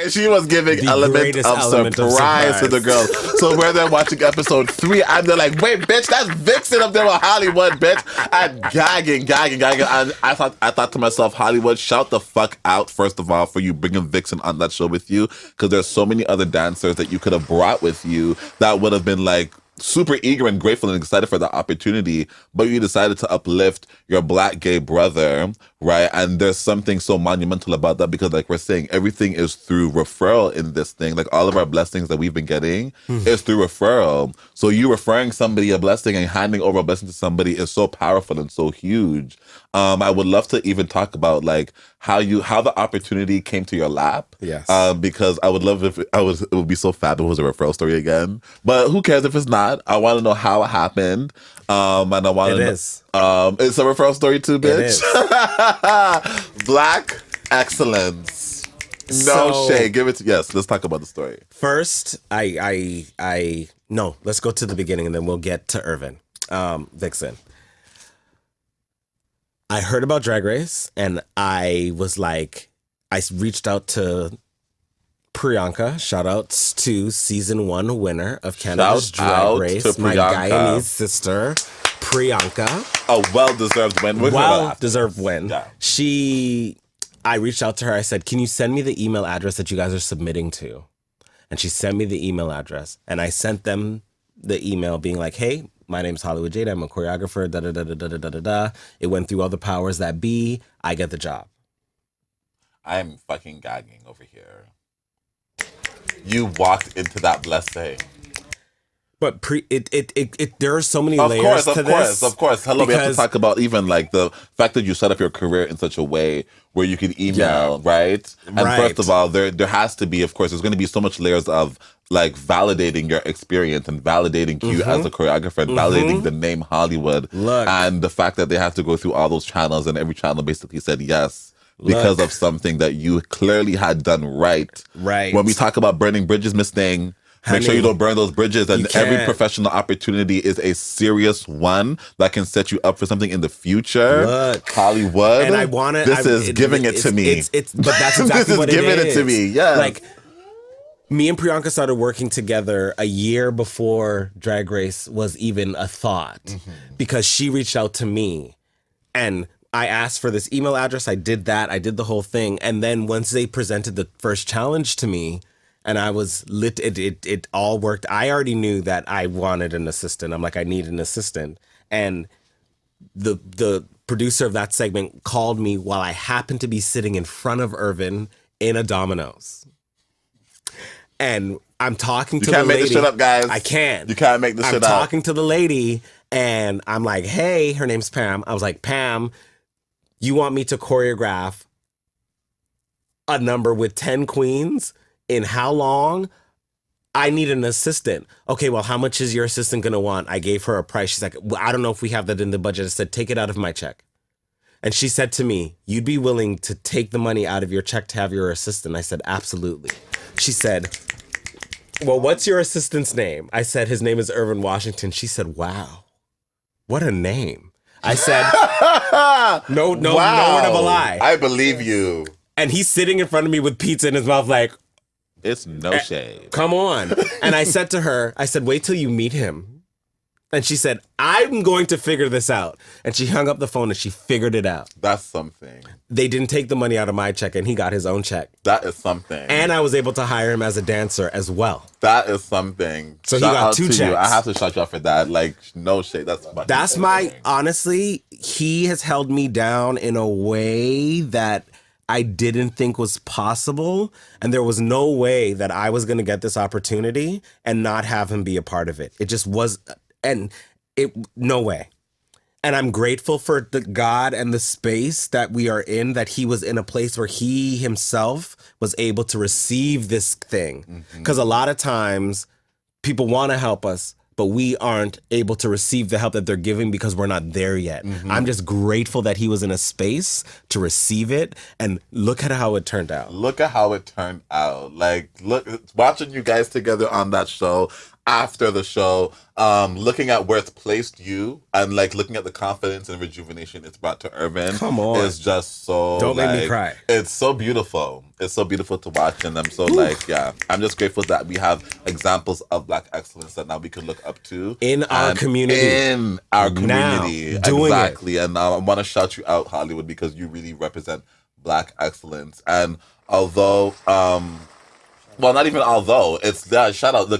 She was giving The element greatest of element of surprise to the girls. So we're there watching episode 3, and they're like, "Wait, bitch, that's Vixen up there with Hollywood, bitch!" And gagging. And I thought to myself, Hollywood, shout the fuck out first of all for you bringing Vixen on that show with you, because there's so many other dancers that you could have brought with you that would have been like super eager and grateful and excited for the opportunity, but you decided to uplift your Black gay brother, right? And there's something so monumental about that, because like we're saying, everything is through referral in this thing. Like all of our blessings that we've been getting is through referral. So you referring somebody a blessing and handing over a blessing to somebody is so powerful and so huge. I would love to even talk about like how the opportunity came to your lap. Yes. Because I would love it would be so fab if it was a referral story again. But who cares if it's not? I want to know how it happened. And I want to know. Is. It's a referral story too, bitch. It is. Black excellence. No shade. Give it to yes. Let's talk about the story. First, no, let's go to the beginning and then we'll get to Irvin. Vixen. I heard about Drag Race and I was like, I reached out to Priyanka. Shout outs to season 1 winner of Canada's Drag Race, my Guyanese sister, Priyanka. A well-deserved win. Well-deserved win. Yeah. I reached out to her. I said, can you send me the email address that you guys are submitting to? And she sent me the email address. And I sent them the email being like, hey, my name's Hollywood Jade. I'm a choreographer. Da-da-da-da-da-da-da-da. It went through all the powers that be. I get the job. I'm fucking gagging over here. You walked into that blessing. But there are so many layers to this. Of course. Hello, we have to talk about even like the fact that you set up your career in such a way where you can email, right? And first of all, there has to be, of course, there's going to be so much layers of like validating your experience and validating you as a choreographer and validating the name Hollywood. Look. And the fact that they have to go through all those channels and every channel basically said yes. Because of something that you clearly had done right. Right. When we talk about burning bridges, Miss Thing, make sure you don't burn those bridges. And every professional opportunity is a serious one that can set you up for something in the future. Look, Hollywood. And I want to. This is giving it to me. But that's exactly what it is. Giving it to me. Yeah. Like, me and Priyanka started working together a year before Drag Race was even a thought, because she reached out to me and I asked for this email address. I did that. I did the whole thing. And then once they presented the first challenge to me and I was it all worked. I already knew that I wanted an assistant. I'm like, I need an assistant. And the producer of that segment called me while I happened to be sitting in front of Irvin in a Domino's. And I'm talking to the lady. You can't make this shit up, guys. I can't. You can't make this shit up. I'm talking to the lady and I'm like, hey, her name's Pam. I was like, Pam, you want me to choreograph a number with 10 queens in how long? I need an assistant. Okay, well, how much is your assistant going to want? I gave her a price. She's like, well, I don't know if we have that in the budget. I said, take it out of my check. And she said to me, you'd be willing to take the money out of your check to have your assistant? I said, absolutely. She said, well, what's your assistant's name? I said, his name is Irvin Washington. She said, wow, what a name. I said, no word of a lie. I believe you. And he's sitting in front of me with pizza in his mouth like, it's no shade. Come on. And I said to her, I said, wait till you meet him. And she said, I'm going to figure this out. And she hung up the phone and she figured it out. That's something. They didn't take the money out of my check and he got his own check. That is something. And I was able to hire him as a dancer as well. That is something. So he got 2 checks. I have to shout you out for that. Like, no shade. That's my, honestly, he has held me down in a way that I didn't think was possible. And there was no way that I was going to get this opportunity and not have him be a part of it. It just was, no way. And I'm grateful for the God and the space that we are in, that he was in a place where he himself was able to receive this thing. Because a lot of times people want to help us, but we aren't able to receive the help that they're giving because we're not there yet. I'm just grateful that he was in a space to receive it, and look at how it turned out. Look at how it turned out. Like, look, watching you guys together on that show, after the show, looking at where it's placed you and like looking at the confidence and rejuvenation it's brought to Irvin. Come on. Is just so Don't like, make me cry. It's so beautiful. It's so beautiful to watch, and I'm so like, yeah, I'm just grateful that we have examples of Black excellence that now we can look up to in our community. In our community, now, doing exactly. And I want to shout you out, Hollywood, because you really represent Black excellence. And although, well, not even although, it's that shout out the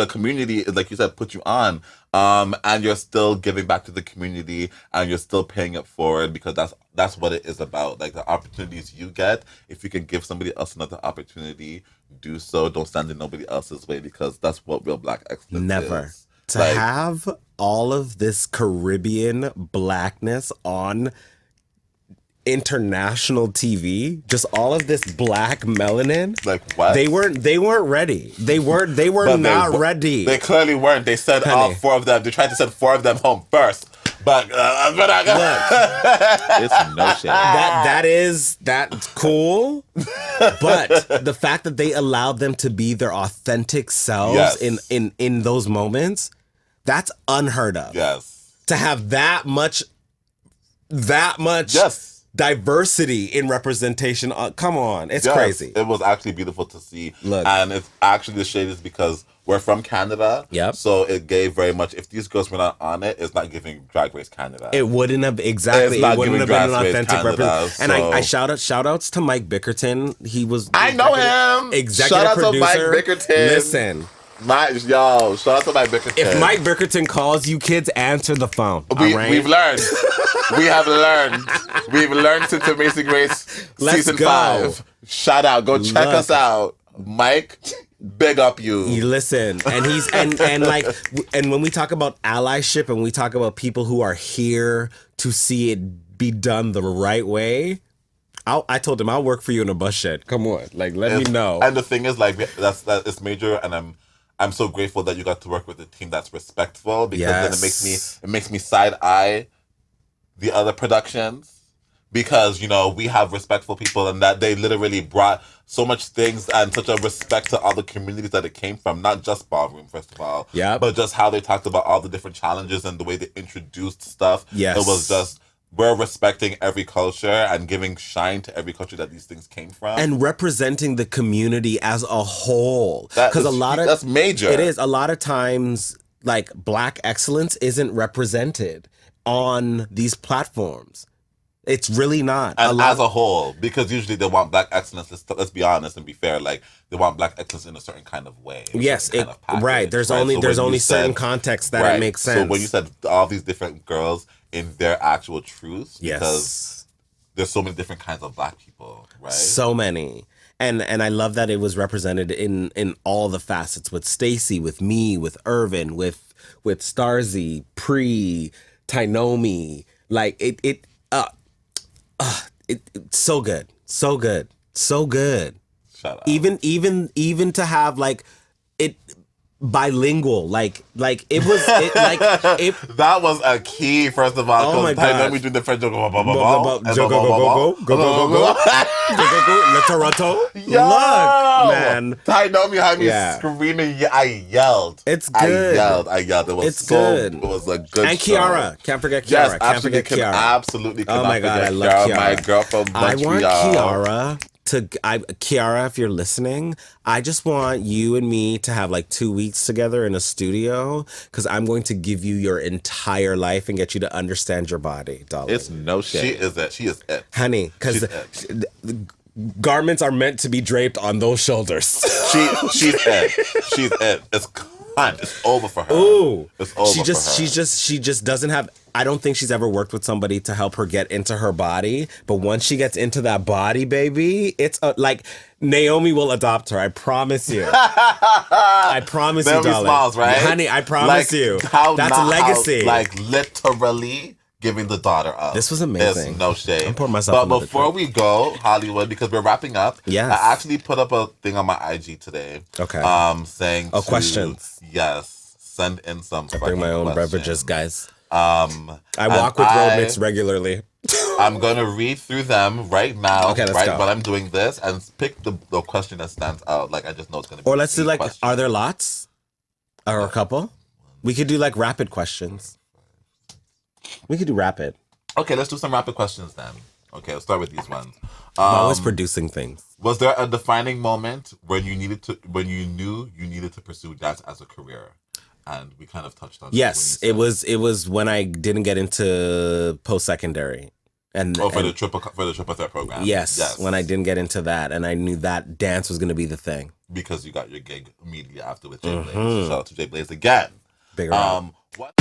community, like you said, put you on, and you're still giving back to the community, and you're still paying it forward, because that's what it is about. Like the opportunities you get, if you can give somebody else another opportunity, do so. Don't stand in nobody else's way, because that's what real Black excellence Never. is. To have all of this Caribbean Blackness on international TV, just all of this Black melanin. Like what? They weren't ready. They were not ready. They clearly weren't. They said all 4 of them. They tried to send 4 of them home first. But it's no shit. That's cool. But the fact that they allowed them to be their authentic selves in those moments, that's unheard of. Yes. To have that much diversity in representation. Come on. It's crazy. It was actually beautiful to see. Look. And it's actually, the shade is because we're from Canada. Yep. So it gave very much, if these girls were not on it, it's not giving Drag Race Canada. It wouldn't have, exactly. It wouldn't have been an authentic representation. And I shout outs to Mike Bickerton. He was, I know him. Executive shout out producer. to Mike Bickerton. Listen. Shout out to Mike Bickerton. If Mike Bickerton calls you kids, answer the phone. We've learned. We have learned. We've learned since Amazing Race season 5. Shout out. Go check us out. Mike, big up you. Listen, and he's and like, and when we talk about allyship and we talk about people who are here to see it be done the right way, I told him I'll work for you in a bus shed. Come on, like let me know. And the thing is, like that it's major, and I'm so grateful that you got to work with a team that's respectful, because then it makes me side eye the other productions, because we have respectful people, and that they literally brought so much things and such a respect to all the communities that it came from, not just ballroom, first of all, but just how they talked about all the different challenges and the way they introduced stuff. It was just, we're respecting every culture and giving shine to every culture that these things came from, and representing the community as a whole. Because that's major. It is. A lot of times, like, Black excellence isn't represented on these platforms. It's really not. And as a whole, because usually they want Black excellence, let's be honest and be fair, like they want Black excellence in a certain kind of way. Yes, right. There's only certain contexts that it makes sense. So when you said all these different girls in their actual truths, because there's so many different kinds of Black people, right? So many. And I love that it was represented in all the facets, with Stacey, with me, with Irvin, with Starzy, Pre, Tainomi. Like it's so good. So good. So good. Shout out. Even to have like it bilingual, like it was that was a key, first of all. Oh my god! Then we do the French go Toronto. Look, man. I know me had me screaming. I yelled. It's good. I yelled. It was good. It was a good. And show. Kiara, can't forget Kiara. Yes, absolutely. Absolutely. Oh my god, I love Kiara. My girl from Montreal. I want Kiara, if you're listening, I just want you and me to have like 2 weeks together in a studio, because I'm going to give you your entire life and get you to understand your body, darling. It's no shit. She is it. She is it. Honey, because the garments are meant to be draped on those shoulders. She's it. She's it. It's over for her. Ooh. It's over for her. She just doesn't have, I don't think she's ever worked with somebody to help her get into her body. But once she gets into that body, baby, it's like Naomi will adopt her. I promise you. I promise you, darling. Smiles, right? Honey, I promise you. That's legacy. Like literally giving the daughter up. This was amazing. It's no shade. I'm pouring myself. But before we go, Hollywood, because we're wrapping up. Yes. I actually put up a thing on my IG today. Okay. Saying questions. Yes. Send in some. I bring my own beverages, guys. I walk with road mix regularly. I'm gonna read through them right now. Okay, let's go. While I'm doing this, and pick the question that stands out. Like I just know it's gonna be. Or let's do like, are there lots? Or a couple? We could do like rapid questions. We could do rapid. Okay, let's do some rapid questions then. Okay, let's start with these ones. I'm always producing things. Was there a defining moment when you knew you needed to pursue dance as a career? And we kind of touched on Yes, it was when I didn't get into post-secondary. And for the triple threat program. Yes, when I didn't get into that, and I knew that dance was going to be the thing. Because you got your gig immediately after with Jade Blaze. Shout out to Jade Blaze again. Big round. What